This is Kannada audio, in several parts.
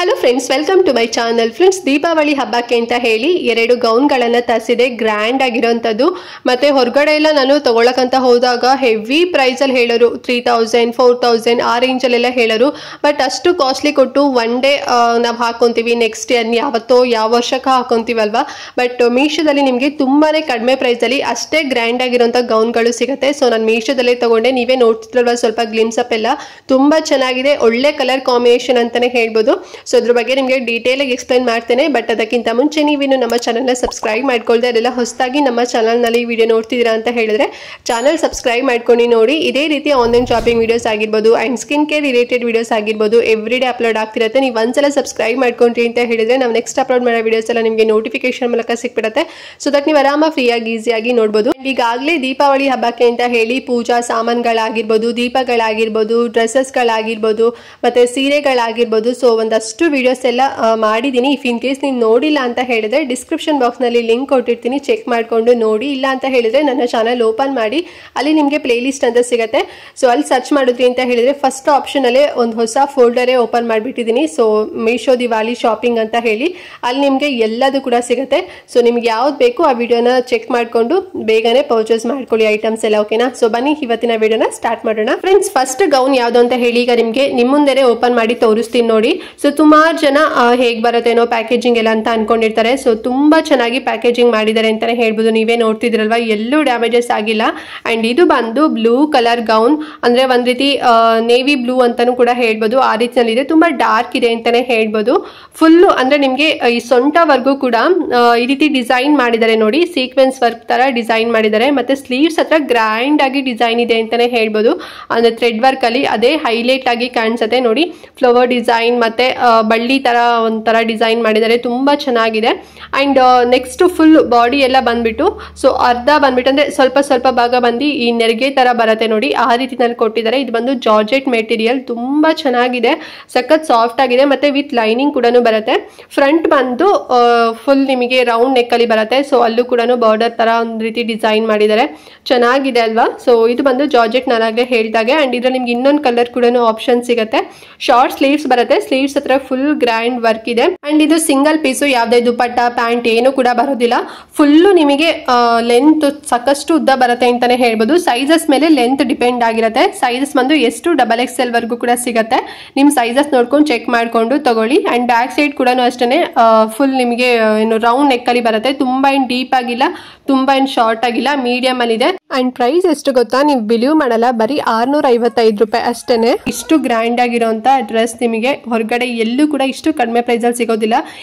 Hello friends, welcome to my channel. Friends, Deepavali ಹಬ್ಬಕ್ಕೆ ಅಂತ ಹೇಳಿ 2 ಗೌನ್ಗಳನ್ನು ತರಿಸಿದೆ. ಗ್ರ್ಯಾಂಡ್ ಆಗಿರೋಂಥದ್ದು. ಮತ್ತು ಹೊರಗಡೆ ಎಲ್ಲ ನಾನು ತೊಗೊಳಕ್ಕಂತ ಹೋದಾಗ ಹೆವಿ ಪ್ರೈಸಲ್ಲಿ ಹೇಳೋರು, 3000 4000 ಆ ರೇಂಜಲ್ಲೆಲ್ಲ ಹೇಳೋರು. ಬಟ್ ಅಷ್ಟು ಕಾಸ್ಟ್ಲಿ ಕೊಟ್ಟು ಒನ್ ಡೇ ನಾವು ಹಾಕೊತೀವಿ, ನೆಕ್ಸ್ಟ್ ಯಾವತ್ತೋ ಯಾವ ವರ್ಷಕ್ಕೆ ಹಾಕೊತೀವಲ್ವಾ. ಬಟ್ ಮೀಶೋದಲ್ಲಿ ನಿಮಗೆ ತುಂಬಾ ಕಡಿಮೆ ಪ್ರೈಸಲ್ಲಿ ಅಷ್ಟೇ ಗ್ರ್ಯಾಂಡ್ ಆಗಿರೋಂಥ ಗೌನ್ಗಳು ಸಿಗುತ್ತೆ. ಸೊ ನಾನು ಮೀಶೋದಲ್ಲೇ ತೊಗೊಂಡೆ. ನೀವೇ ನೋಡ್ತಿದ್ರಲ್ವ ಸ್ವಲ್ಪ ಗ್ಲಿಮ್ಸ್ ಅಪ್ ಎಲ್ಲ ತುಂಬ ಚೆನ್ನಾಗಿದೆ. ಒಳ್ಳೆ ಕಲರ್ ಕಾಂಬಿನೇಷನ್ ಅಂತಲೇ ಹೇಳ್ಬೋದು. ಸೊ ಅದ್ರ ಬಗ್ಗೆ ನಿಮಗೆ ಡೀಟೇಲ್ ಆಗಿ ಎಕ್ಸ್ಪ್ಲೈನ್ ಮಾಡ್ತೇನೆ. ಬಟ್ ಅದಕ್ಕಿಂತ ಮುಂಚೆ ನೀವಿನ್ನು ನಮ್ಮ ಚಾನಲ್ನ ಸಬ್ಸ್ಕ್ರೈಬ್ ಮಾಡ್ಕೊಳ್ದೆ, ಅದೆಲ್ಲ ಹೊಸದಾಗಿ ನಮ್ಮ ಚಾನಲ್ನಲ್ಲಿ ವಿಡಿಯೋ ನೋಡ್ತಿದ್ದೀರಾ ಅಂತ ಹೇಳಿದ್ರೆ ಚಾನಲ್ ಸಬ್ಸ್ಕ್ರೈಬ್ ಮಾಡ್ಕೊಂಡು ನೋಡಿ. ಇದೇ ರೀತಿ ಆನ್ಲೈನ್ ಶಾಪಿಂಗ್ ವಿಡಿಯೋಸ್ ಆಗಿರ್ಬೋದು and skin care related videos ಆಗಿರ್ಬೋದು ಎವ್ರಿ ಡೇ ಅಪ್ಲೋಡ್ ಆಗ್ತಿರುತ್ತೆ. ನೀವು ಒಂದ್ಸಲ ಸಬ್ಸ್ಕ್ರೈಬ್ ಮಾಡ್ಕೊಂಡ್ರಿ ಅಂತ ಹೇಳಿದ್ರೆ ನಾವು ನೆಕ್ಸ್ಟ್ ಅಪ್ಲೋಡ್ ಮಾಡೋ ವಿಡಿಯೋಸ್ ಎಲ್ಲ ನಿಮಗೆ ನೋಟಿಫಿಕೇಶನ್ ಮೂಲಕ ಸಿಕ್ಬಿಡುತ್ತೆ. ಸೊ ದಟ್ ನೀವು ಆರಾಮ ಫ್ರೀಯಾಗಿ ಈಸಿಯಾಗಿ ನೋಡ್ಬೋದು. ಈಗಾಗಲೇ ದೀಪಾವಳಿ ಹಬ್ಬಕ್ಕೆ ಅಂತ ಹೇಳಿ ಪೂಜಾ ಸಾಮಾನುಗಳಾಗಿರ್ಬೋದು, ದೀಪಗಳಾಗಿರ್ಬೋದು, ಡ್ರೆಸ್ಸಸ್ಗಳಾಗಿರ್ಬೋದು ಮತ್ತು ಸೀರೆಗಳಾಗಿರ್ಬೋದು, ಸೊ ಒಂದಷ್ಟು ವಿಡಿಯೋಸ್ ಎಲ್ಲ ಮಾಡಿದ್ದೀನಿ. ಇಫ್ ಇನ್ ಕೇಸ್ ನೀವು ನೋಡಿಲ್ಲ ಅಂತ ಹೇಳಿದ್ರೆ ಡಿಸ್ಕ್ರಿಪ್ಷನ್ ಬಾಕ್ಸ್ನಲ್ಲಿ ಲಿಂಕ್ ಕೊಟ್ಟಿರ್ತೀನಿ, ಚೆಕ್ ಮಾಡಿಕೊಂಡು ನೋಡಿ. ಇಲ್ಲ ಅಂತ ಹೇಳಿದ್ರೆ ನನ್ನ ಚಾನಲ್ ಓಪನ್ ಮಾಡಿ, ಅಲ್ಲಿ ನಿಮಗೆ ಪ್ಲೇ ಲಿಸ್ಟ್ ಅಂತ ಸಿಗುತ್ತೆ. ಸೊ ಅಲ್ಲಿ ಸರ್ಚ್ ಮಾಡಿದ್ರಿ ಅಂತ ಹೇಳಿದ್ರೆ ಫಸ್ಟ್ ಆಪ್ಷನಲ್ಲೇ ಒಂದು ಹೊಸ ಫೋಲ್ಡರೇ ಓಪನ್ ಮಾಡಿಬಿಟ್ಟಿದ್ದೀನಿ. ಸೊ ಮೀಶೋ ದಿವಾಲಿ ಶಾಪಿಂಗ್ ಅಂತ ಹೇಳಿ ಅಲ್ಲಿ ನಿಮಗೆ ಎಲ್ಲದೂ ಕೂಡ ಸಿಗುತ್ತೆ. ಸೊ ನಿಮ್ಗೆ ಯಾವ್ದು ಬೇಕು ಆ ವಿಡಿಯೋನ ಚೆಕ್ ಮಾಡಿಕೊಂಡು ಬೇಗನೆ ಪರ್ಚೇಸ್ ಮಾಡ್ಕೊಳ್ಳಿ ಐಟಮ್ಸ್ ಎಲ್ಲ. ಓಕೆನಾ? ಸೊ ಬನ್ನಿ ಇವತ್ತಿನ ವಿಡಿಯೋನ ಸ್ಟಾರ್ಟ್ ಮಾಡೋಣ. ಫ್ರೆಂಡ್ಸ್, ಫಸ್ಟ್ ಗೌನ್ ಯಾವುದು ಅಂತ ಹೇಳಿ ಈಗ ನಿಮಗೆ ನಿಮ್ಮ ಮುಂದೆ ಓಪನ್ ಮಾಡಿ ತೋರಿಸ್ತೀನಿ ನೋಡಿ. ಸೊ ಸುಮಾರು ಜನ ಹೇಗೆ ಬರುತ್ತೇನೋ ಪ್ಯಾಕೇಜಿಂಗ್ ಎಲ್ಲ ಅಂತ ಅನ್ಕೊಂಡಿರ್ತಾರೆ. ಸೊ ತುಂಬಾ ಚೆನ್ನಾಗಿ ಪ್ಯಾಕೇಜಿಂಗ್ ಮಾಡಿದ್ದಾರೆ ಅಂತಾನೆ ಹೇಳ್ಬೋದು. ನೀವೇ ನೋಡ್ತಿದ್ರಲ್ವಾ, ಎಲ್ಲೂ ಡ್ಯಾಮೇಜಸ್ ಆಗಿಲ್ಲ. ಅಂಡ್ ಇದು ಬಂದು ಬ್ಲೂ ಕಲರ್ ಗೌನ್, ಅಂದ್ರೆ ಒಂದ್ ರೀತಿ ನೇವಿ ಬ್ಲೂ ಅಂತಾನು ಕೂಡ ಹೇಳ್ಬೋದು. ಆ ರೀತಿಯಲ್ಲಿ ಇದೆ, ತುಂಬಾ ಡಾರ್ಕ್ ಇದೆ ಅಂತಾನೆ ಹೇಳ್ಬೋದು. ಫುಲ್ ಅಂದ್ರೆ ನಿಮ್ಗೆ ಈ ಸೊಂಟವರೆಗೂ ಕೂಡ ಈ ರೀತಿ ಡಿಸೈನ್ ಮಾಡಿದ್ದಾರೆ ನೋಡಿ, ಸೀಕ್ವೆನ್ಸ್ ವರ್ಕ್ ತರ ಡಿಸೈನ್ ಮಾಡಿದ್ದಾರೆ. ಮತ್ತೆ ಸ್ಲೀವ್ಸ್ ಹತ್ರ ಗ್ರ್ಯಾಂಡ್ ಆಗಿ ಡಿಸೈನ್ ಇದೆ ಅಂತಾನೆ ಹೇಳ್ಬೋದು. ಅಂದ್ರೆ ಥ್ರೆಡ್ ವರ್ಕ್ ಅಲ್ಲಿ ಅದೇ ಹೈಲೈಟ್ ಆಗಿ ಕಾಣಿಸುತ್ತೆ ನೋಡಿ. ಫ್ಲವರ್ ಡಿಸೈನ್ ಮತ್ತೆ ಬಳ್ಳಿ ತರ ಒಂಥರ ಡಿಸೈನ್ ಮಾಡಿದ್ದಾರೆ, ತುಂಬಾ ಚೆನ್ನಾಗಿದೆ. ಅಂಡ್ ನೆಕ್ಸ್ಟ್ ಫುಲ್ ಬಾಡಿ ಎಲ್ಲ ಬಂದ್ಬಿಟ್ಟು, ಸೊ ಅರ್ಧ ಬಂದ್ಬಿಟ್ಟು ಅಂದ್ರೆ ಸ್ವಲ್ಪ ಸ್ವಲ್ಪ ಭಾಗ ಬಂದು ಈ ನೆರಿಗೆ ತರ ಬರುತ್ತೆ ನೋಡಿ, ಆ ರೀತಿನಲ್ಲಿ ಕೊಟ್ಟಿದ್ದಾರೆ. ಇದು ಬಂದು ಜಾರ್ಜೆಟ್ ಮೆಟೀರಿಯಲ್, ತುಂಬಾ ಚೆನ್ನಾಗಿದೆ, ಸಖತ್ ಸಾಫ್ಟ್ ಆಗಿದೆ. ಮತ್ತೆ ವಿತ್ ಲೈನಿಂಗ್ ಕೂಡ ಬರುತ್ತೆ. ಫ್ರಂಟ್ ಬಂದು ಫುಲ್ ನಿಮಗೆ ರೌಂಡ್ ನೆಕ್ ಅಲ್ಲಿ ಬರುತ್ತೆ. ಸೊ ಅಲ್ಲೂ ಕೂಡ ಬಾರ್ಡರ್ ತರ ಒಂದ್ ರೀತಿ ಡಿಸೈನ್ ಮಾಡಿದ್ದಾರೆ, ಚೆನ್ನಾಗಿದೆ ಅಲ್ವಾ. ಸೊ ಇದು ಬಂದು ಜಾರ್ಜೆಟ್ ನಾನಾಗೆ ಹೇಳಿದಾಗೆ. ಅಂಡ್ ಇದ್ರಲ್ಲಿ ನಿಮ್ಗೆ ಇನ್ನೊಂದು ಕಲರ್ ಕೂಡ ಆಪ್ಷನ್ ಸಿಗುತ್ತೆ. ಶಾರ್ಟ್ ಸ್ಲೀವ್ಸ್ ಬರುತ್ತೆ, ಸ್ಲೀವ್ಸ್ ಹತ್ರ ಫುಲ್ ಗ್ರ್ಯಾಂಡ್ ವರ್ಕ್ ಇದೆ. ಅಂಡ್ ಇದು ಸಿಂಗಲ್ ಪೀಸು, ಯಾವುದೇ ದುಪಟ್ಟ ಪ್ಯಾಂಟ್ ಏನು ಕೂಡ ಬರೋದಿಲ್ಲ. ಫುಲ್ಲು ನಿಮಗೆ ಲೆಂತ್ ಸಾಕಷ್ಟು ಉದ್ದ ಬರುತ್ತೆ ಅಂತಾನೆ ಹೇಳ್ಬೋದು. ಸೈಜಸ್ ಮೇಲೆ ಲೆಂತ್ ಡಿಪೆಂಡ್ ಆಗಿರುತ್ತೆ. ಸೈಜಸ್ ಬಂದು ಎಷ್ಟು XXL ವರ್ಗೂ ಕೂಡ ಸಿಗುತ್ತೆ. ನಿಮ್ ಸೈಜಸ್ ನೋಡ್ಕೊಂಡು ಚೆಕ್ ಮಾಡ್ಕೊಂಡು ತಗೊಳ್ಳಿ. ಅಂಡ್ ಬ್ಯಾಕ್ ಸೈಡ್ ಕೂಡ ಅಷ್ಟೇ ಫುಲ್ ನಿಮಗೆ ಏನು ರೌಂಡ್ ನೆಕ್ ಅಲ್ಲಿ ಬರುತ್ತೆ. ತುಂಬಾ ಏನ್ ಡೀಪ್ ಆಗಿಲ್ಲ, ತುಂಬಾ ಏನ್ ಶಾರ್ಟ್ ಆಗಿಲ್ಲ, ಮೀಡಿಯಂ ಅಲ್ಲಿ ಇದೆ. ಅಂಡ್ ಪ್ರೈಸ್ ಎಷ್ಟು ಗೊತ್ತಾ, ನೀವು ಬಿಲೀವ್ ಮಾಡಲ್ಲ, ಬರೀ 655 ರೂಪಾಯಿ ಅಷ್ಟೇನೆ. ಇಷ್ಟು ಗ್ರ್ಯಾಂಡ್ ಆಗಿರೋಂತ ಡ್ರೆಸ್ ನಿಮಗೆ ಹೊರಗಡೆ ಎಲ್ಲೂ ಕೂಡ ಇಷ್ಟು ಕಡಿಮೆ ಪ್ರೈಸ್ ಅಲ್ಲಿ ಸಿಗೋದಿಲ್ಲ.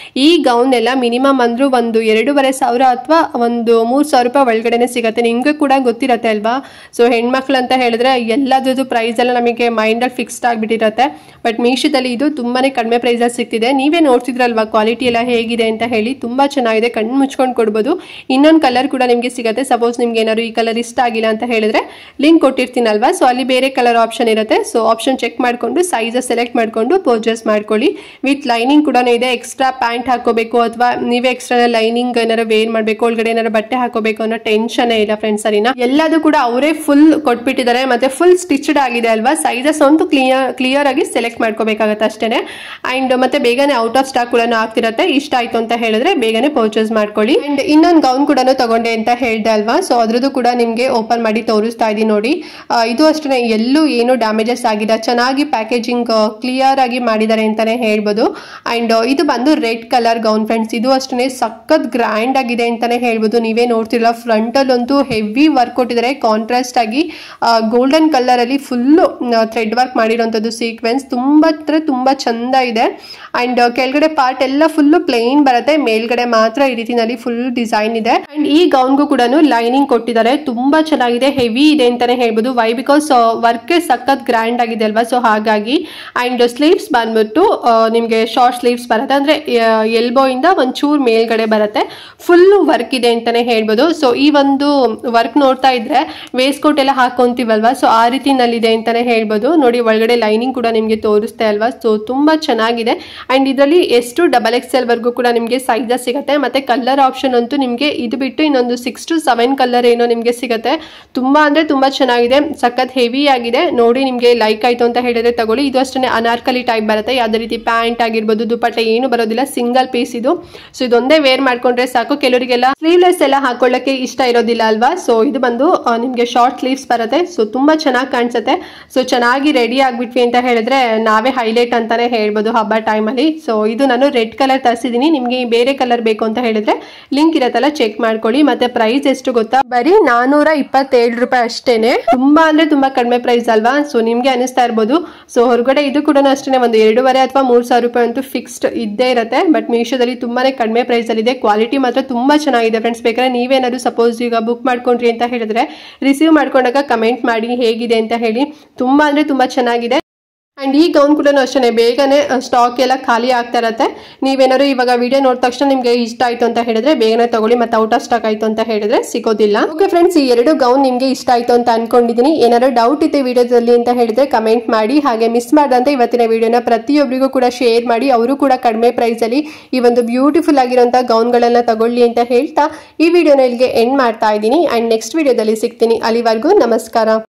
ಈ ಗೌನ್ ಎಲ್ಲ ಮಿನಿಮಮ್ ಅಂದ್ರೂ ಒಂದು 2,500 ಅಥವಾ ಒಂದು 3,000 ರೂಪಾಯಿ ಒಳಗಡೆನೆ ಸಿಗುತ್ತೆ. ನಿಮ್ಗೆ ಕೂಡ ಗೊತ್ತಿರತ್ತೆ ಅಲ್ವಾ. ಸೊ ಹೆಣ್ಮಕ್ಳು ಅಂತ ಹೇಳಿದ್ರೆ ಎಲ್ಲದೂ ಪ್ರೈಸ್ ಎಲ್ಲ ನಮಗೆ ಮೈಂಡ್ ಅಲ್ಲಿ ಫಿಕ್ಸ್ಡ್ ಆಗ್ಬಿಟ್ಟಿರತ್ತೆ. ಬಟ್ ಮೀಶೋದಲ್ಲಿ ಇದು ತುಂಬಾನೇ ಕಡಿಮೆ ಪ್ರೈಸ್ ಅಲ್ಲಿ ಸಿಗ್ತಿದೆ. ನೀವೇ ನೋಡ್ತಿದ್ರಲ್ವಾ ಕ್ವಾಲಿಟಿ ಎಲ್ಲ ಹೇಗಿದೆ ಅಂತ ಹೇಳಿ, ತುಂಬಾ ಚೆನ್ನಾಗಿದೆ, ಕಣ್ಣು ಮುಚ್ಕೊಂಡು ಕೊಡ್ಬೋದು. ಇನ್ನೊಂದು ಕಲರ್ ಕೂಡ ನಿಮ್ಗೆ ಸಿಗುತ್ತೆ. ಸಪೋಸ್ ನಿಮ್ಗೆ ಏನಾದ್ರು ಈ ಕಲರ್ ಇಷ್ಟ ಆಗಿಲ್ಲ ಅಂತ ಹೇಳಿದ್ರೆ ಲಿಂಕ್ ಕೊಟ್ಟಿರ್ತೀನಲ್ವಾ, ಸೊ ಅಲ್ಲಿ ಬೇರೆ ಕಲರ್ ಆಪ್ಷನ್ ಇರುತ್ತೆ. ಸೊ ಆಪ್ಷನ್ ಚೆಕ್ ಮಾಡ್ಕೊಂಡು ಸೈಜಸ್ ಸೆಲೆಕ್ಟ್ ಮಾಡ್ಕೊಂಡು ಪರ್ಚೇಸ್ ಮಾಡ್ಕೊಳ್ಳಿ. ವಿತ್ ಲೈನಿಂಗ್ ಕೂಡ ಇದೆ. ಎಕ್ಸ್ಟ್ರಾ ಪ್ಯಾಂಟ್ ಹಾಕೋಬೇಕು ಅಥವಾ ನೀವೇ ಎಕ್ಸ್ಟ್ರಾ ಲೈನಿಂಗ್ ಏನಾರು ವೇರ್ ಮಾಡಬೇಕು, ಒಳಗಡೆ ಏನಾರು ಬಟ್ಟೆ ಹಾಕೋಬೇಕು ಅನ್ನೋ ಟೆನ್ಷನ್ ಇಲ್ಲ ಫ್ರೆಂಡ್ಸ್. ಸರಿನಾ? ಎಲ್ಲದೂ ಕೂಡ ಅವರೇ ಫುಲ್ ಕೊಟ್ಬಿಟ್ಟಿದ್ದಾರೆ. ಮತ್ತೆ ಫುಲ್ ಸ್ಟಿಚ್ಡ್ ಆಗಿದೆ ಅಲ್ವಾ. ಸೈಜಸ್ ಅಂತೂ ಕ್ಲಿಯರ್ ಆಗಿ ಸೆಲೆಕ್ಟ್ ಮಾಡ್ಕೋಬೇಕಾಗತ್ತೆ ಅಷ್ಟೇನೆ. ಅಂಡ್ ಮತ್ತೆ ಬೇಗನೆ ಔಟ್ ಆಫ್ ಸ್ಟಾಕ್ ಕೂಡ ಆಗ್ತಿರತ್ತೆ. ಇಷ್ಟ ಆಯ್ತು ಅಂತ ಹೇಳಿದ್ರೆ ಬೇಗನೆ ಪರ್ಚೇಸ್ ಮಾಡ್ಕೊಳ್ಳಿ. ಅಂಡ್ ಇನ್ನೊಂದು ಗೌನ್ ಕೂಡ ತಗೊಂಡೆ ಅಂತ ಹೇಳ್ದೆ ಅಲ್ವಾ. ಸೊ ಅದ್ರದ್ದು ಕೂಡ ನಿಮ್ಗೆ ಓಪನ್ ಮಾಡಿ ತೋರಿಸ್ತಾ ಇದೀನಿ ನೋಡಿ. ಇದು ಅಷ್ಟೇ, ಎಲ್ಲೂ ಏನು ಡ್ಯಾಮೇಜಸ್ ಆಗಿದೆ, ಚೆನ್ನಾಗಿ ಪ್ಯಾಕೇಜಿಂಗ್ ಕ್ಲಿಯರ್ ಆಗಿ ಮಾಡಿದ್ದಾರೆ ಅಂತಾನೆ ಹೇಳ್ಬೋದು. ಅಂಡ್ ಇದು ಬಂದು ರೆಡ್ ಕಲರ್ ಗೌನ್ ಫ್ರೆಂಡ್ಸ್. ಇದು ಅಷ್ಟೇ ಸಖತ್ ಗ್ರ್ಯಾಂಡ್ ಆಗಿದೆ ಅಂತಾನೆ ಹೇಳ್ಬೋದು. ನೀವೇ ನೋಡ್ತಿರಲ್ಲ, ಫ್ರಂಟ್ ಅಲ್ಲಂತೂ ಹೆವಿ ವರ್ಕ್ ಕೊಟ್ಟಿದ್ದಾರೆ. ಕಾಂಟ್ರಾಸ್ಟ್ ಆಗಿ ಗೋಲ್ಡನ್ ಕಲರ್ ಅಲ್ಲಿ ಫುಲ್ ಥ್ರೆಡ್ ವರ್ಕ್ ಮಾಡಿರೋಂಥದ್ದು ಸೀಕ್ವೆನ್ಸ್, ತುಂಬಾ ಚಂದ ಇದೆ. ಅಂಡ್ ಕೆಳಗಡೆ ಪಾರ್ಟ್ ಎಲ್ಲ ಫುಲ್ ಪ್ಲೇನ್ ಬರುತ್ತೆ, ಮೇಲ್ಗಡೆ ಮಾತ್ರ ಈ ರೀತಿನಲ್ಲಿ ಫುಲ್ ಡಿಸೈನ್ ಇದೆ. ಅಂಡ್ ಈ ಗೌನ್ಗೂ ಕೂಡ ಲೈನಿಂಗ್ ಕೊಟ್ಟಿದ್ದಾರೆ, ತುಂಬಾ ಚೆನ್ನಾಗಿದೆ, ಹೆವಿ ಇದೆ ಅಂತಾನೆ ಹೇಳ್ಬೋದು. ವೈ ಬಿಕಾಸ್ ವರ್ಕ್ ಸಖತ್ ಗ್ರ್ಯಾಂಡ್ ಆಗಿದೆ ಅಲ್ವಾ, ಸೊ ಹಾಗಾಗಿ. ಅಂಡ್ ಸ್ಲೀವ್ಸ್ ಬಂದ್ಬಿಟ್ಟು ನಿಮ್ಗೆ ಶಾರ್ಟ್ ಸ್ಲೀವ್ಸ್ ಬರುತ್ತೆ, ಅಂದ್ರೆ ಎಲ್ಬೋ ಇಂದ ಒಂಚೂರ್ ಮೇಲ್ಗಡೆ ಬರುತ್ತೆ. ಫುಲ್ ವರ್ಕ್ ಇದೆ ಅಂತಾನೆ ಹೇಳ್ಬೋದು. ಸೊ ಈ ಒಂದು ವರ್ಕ್ ನೋಡ್ತಾ ಇದ್ರೆ ವೇಸ್ಟ್ ಕೋಟ್ ಎಲ್ಲ ಹಾಕೊಂತೀವಲ್ವಾ, ಸೊ ಆ ರೀತಿನಲ್ಲಿದೆ ಅಂತಾನೆ ಹೇಳ್ಬೋದು. ನೋಡಿ ಒಳಗಡೆ ಲೈನಿಂಗ್ ಕೂಡ ನಿಮ್ಗೆ ತೋರಿಸ್ತೆ ಅಲ್ವಾ. ಸೊ ತುಂಬಾ ಚೆನ್ನಾಗಿದೆ. ಅಂಡ್ ಇದರಲ್ಲಿ ಎಷ್ಟು XXL ವರ್ಗೂ ಕೂಡ ನಿಮ್ಗೆ ಸೈಜಸ್ ಸಿಗುತ್ತೆ. ಮತ್ತೆ ಕಲರ್ ಆಪ್ಷನ್ ಅಂತೂ ನಿಮ್ಗೆ ಇದು ಬಿಟ್ಟು ಇನ್ನೊಂದು 6 to 7 ಕಲರ್ ಏನೋ ನಿಮ್ಗೆ ಸಿಗುತ್ತೆ. ತುಂಬಾ ಅಂದ್ರೆ ತುಂಬಾ ಚೆನ್ನಾಗಿದೆ, ಸಖತ್ ಹೆವಿ ಆಗಿದೆ. ನೋಡಿ ನಿಮ್ಗೆ ಲೈಕ್ ಆಯ್ತು ಅಂತ ಹೇಳಿದ್ರೆ ತಗೊಳ್ಳಿ. ಇದು ಅಷ್ಟೇ ಅನಾರ್ಕಲಿ ಟೈಪ್ ಬರುತ್ತೆ, ಯಾವುದೇ ರೀತಿ ಪ್ಯಾಂಟ್ ಆಗಿರ್ಬೋದು, ದುಪಟ್ಟ ಏನು ಬರೋದಿಲ್ಲ, ಸಿಂಗಲ್ ಪೀಸ್ ಇದು. ಸೊ ಇದೊಂದೇ ವೇರ್ ಮಾಡ್ಕೊಂಡ್ರೆ ಸಾಕು. ಕೆಲವರಿಗೆಲ್ಲ ಸ್ಲೀವ್ಲೆಸ್ ಎಲ್ಲ ಹಾಕೊಳ್ಳಕ್ಕೆ ಇಷ್ಟ ಇರೋದಿಲ್ಲ ಅಲ್ವಾ. ಸೊ ಇದು ಬಂದು ನಿಮ್ಗೆ ಶಾರ್ಟ್ ಸ್ಲೀವ್ಸ್ ಬರುತ್ತೆ. ಸೊ ತುಂಬಾ ಚೆನ್ನಾಗಿ ಕಾಣಿಸುತ್ತೆ. ಸೊ ಚೆನ್ನಾಗಿ ರೆಡಿ ಆಗ್ಬಿಟ್ವಿ ಅಂತ ಹೇಳಿದ್ರೆ ನಾವೇ ಹೈಲೈಟ್ ಅಂತಾನೆ ಹೇಳ್ಬೋದು ಹಬ್ಬ ಟೈಮಲ್ಲಿ. ಸೊ ಇದು ನಾನು ರೆಡ್ ಕಲರ್ ತರಿಸಿದೀನಿ. ನಿಮ್ಗೆ ಬೇರೆ ಕಲರ್ ಬೇಕು ಅಂತ ಹೇಳಿದ್ರೆ ಲಿಂಕ್ ಇರತ್ತಲ್ಲ, ಚೆಕ್ ಮಾಡ್ಕೊಳ್ಳಿ. ಮತ್ತೆ ಪ್ರೈಸ್ ಎಷ್ಟು ಗೊತ್ತಾ, ಬರೀ 427 ರೂಪಾಯಿ ಅಷ್ಟೇನೆ. ತುಂಬಾ ಅಂದ್ರೆ ತುಂಬಾ ಕಡಿಮೆ ಪ್ರೈಸ್ ಅಲ್ವಾ. ಸೊ ನಿಮ್ಗೆ ಅನಿಸ್ತಾ ಇರ್ಬೋದು. ಸೊ ಹೊರಗಡೆ ಇದು ಕೂಡ ಅಷ್ಟೇ ಒಂದು 2,500 ಅಥವಾ 3,000 ರೂಪಾಯಿ ಅಂತೂ ಫಿಕ್ಸ್ಡ್ ಇದ್ದೇ ಇರುತ್ತೆ. ಬಟ್ ಮೀಶೋದಲ್ಲಿ ತುಂಬಾನೇ ಕಡಿಮೆ ಪ್ರೈಸ್ ಅಲ್ಲಿ ಇದೆ. ಕ್ವಾಲಿಟಿ ಮಾತ್ರ ತುಂಬಾ ಚೆನ್ನಾಗಿದೆ ಫ್ರೆಂಡ್ಸ್. ಬೇಕಾದ್ರೆ ನೀವೇನಾದ್ರು ಸಪೋಸ್ ಈಗ ಬುಕ್ ಮಾಡ್ಕೊಂಡ್ರಿ ಅಂತ ಹೇಳಿದ್ರೆ ರಿಸೀವ್ ಮಾಡ್ಕೊಂಡಾಗ ಕಮೆಂಟ್ ಮಾಡಿ ಹೇಗಿದೆ ಅಂತ ಹೇಳಿ. ತುಂಬಾ ಅಂದ್ರೆ ತುಂಬಾ ಚೆನ್ನಾಗಿದೆ. ಅಂಡ್ ಈ ಗೌನ್ ಕೂಡ ಅಷ್ಟೇ ಬೇಗನೆ ಸ್ಟಾಕ್ ಎಲ್ಲ ಖಾಲಿ ಆಗ್ತಾ ಇರತ್ತೆ. ನೀವೇನಾದ್ರು ಇವಾಗ ವಿಡಿಯೋ ನೋಡಿದ ತಕ್ಷಣ ನಿಮ್ಗೆ ಇಷ್ಟ ಆಯ್ತು ಅಂತ ಹೇಳಿದ್ರೆ ಬೇಗನೆ ತಗೊಳ್ಳಿ. ಮತ್ತೆ ಔಟ್ ಆಫ್ ಸ್ಟಾಕ್ ಆಯ್ತು ಅಂತ ಹೇಳಿದ್ರೆ ಸಿಗೋದಿಲ್ಲ. ಓಕೆ ಫ್ರೆಂಡ್ಸ್, ಈ 2 ಗೌನ್ ನಿಮ್ಗೆ ಇಷ್ಟ ಆಯ್ತು ಅಂತ ಅನ್ಕೊಂಡಿದೀನಿ. ಏನಾದ್ರು ಡೌಟ್ ಇದೆ ವಿಡಿಯೋದಲ್ಲಿ ಅಂತ ಹೇಳಿದ್ರೆ ಕಮೆಂಟ್ ಮಾಡಿ. ಹಾಗೆ ಮಿಸ್ ಮಾಡದಂತೆ ಇವತ್ತಿನ ವಿಡಿಯೋನ ಪ್ರತಿಯೊಬ್ಬರಿಗೂ ಕೂಡ ಶೇರ್ ಮಾಡಿ. ಅವರು ಕೂಡ ಕಡಿಮೆ ಪ್ರೈಸ್ ಅಲ್ಲಿ ಈ ಒಂದು ಬ್ಯೂಟಿಫುಲ್ ಆಗಿರುವಂತಹ ಗೌನ್ ಗಳನ್ನ ತಗೊಳ್ಳಿ ಅಂತ ಹೇಳ್ತಾ ಈ ವಿಡಿಯೋನ ಇಲ್ಲಿಗೆ ಎಂಡ್ ಮಾಡ್ತಾ ಇದ್ದೀನಿ. ಅಂಡ್ ನೆಕ್ಸ್ಟ್ ವಿಡಿಯೋದಲ್ಲಿ ಸಿಗ್ತೀನಿ. ಅಲ್ಲಿವರೆಗೂ ನಮಸ್ಕಾರ.